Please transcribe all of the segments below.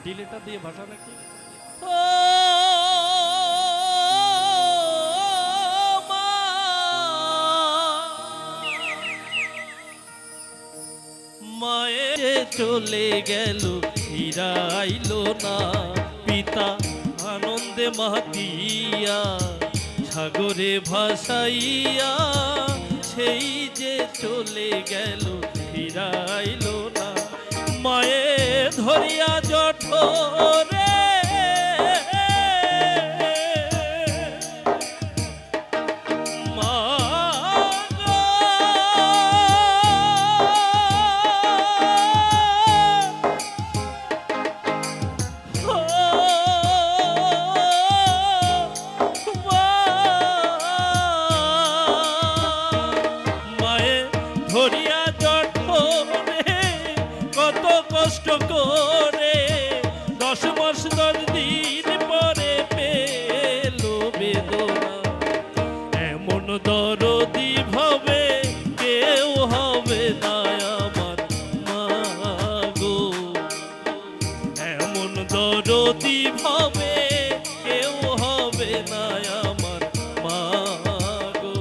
Ventilator দিয়ে ভাষা নাকি? ও মা, মায়ে চলে গেল ফিরাইলো না, পিতা আনন্দে মাতিয়া সাগরে ভাসাইয়া, সেই যে চলে গেল ফিরাইলো না। মায়ে ধরিয়া জঠরে ধরিয়া জঠরে কত কষ্ট করে 10 মাস 10 দিন পরে পেল বেদনা। এমন দরদি ভাবে কেউ হবে না আমার মা গো, এমন দরদি ভাবে কেউ হবে না আমার মা গো।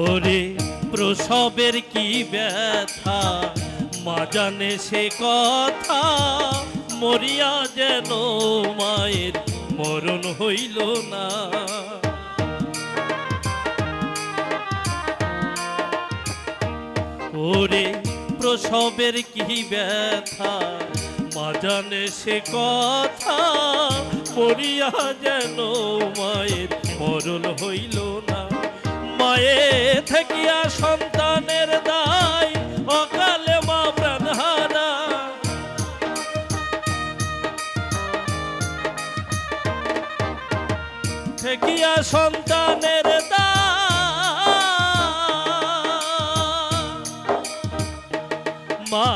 ওরে প্রসবের কি ব্যথা মা জানে সে কথা, মরিয়া যেন মায়ের মরণ হইল না। ওরে প্রসবের কি ব্যথা মা জানে সে কথা, মরিয়া যেন মায়ের মরণ হইল না। মায়ে থাকিয়া সন্তানের দায় অকালে মা প্রাণ হারা, থাকিয়া সন্তানের দায় মা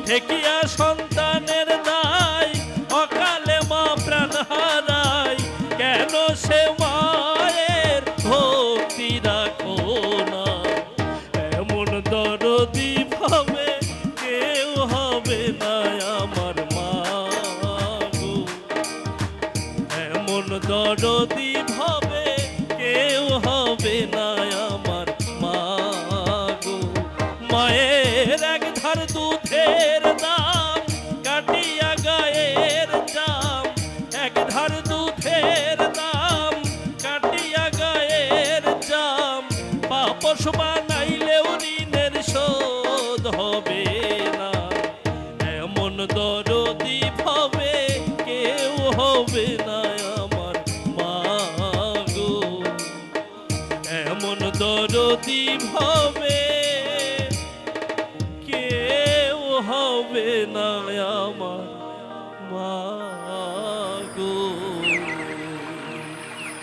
ঠেকিয়া সন্তানের দায় অকালে মা প্রাণ হারায়, কেন সে মায়ের ভক্তি রাখো না। এমন দরদি ভাবে কেউ হবে না আমার মা গো, এমন দরদি ভাবে কেউ হবে না আমার মা গো। মায়ের এক ধার দুধের দাম কাটিয়া গায়ের চাম, এক ধার দুধের দাম কাটিয়া গায়ের চাম, পাপস বানাইলেও ঋণের শোধ হবে না। এমন দরদি ভাবে কেউ হবে না আমার মা গো, এমন দরদি ভাবে কেউ হবে না আমার মা।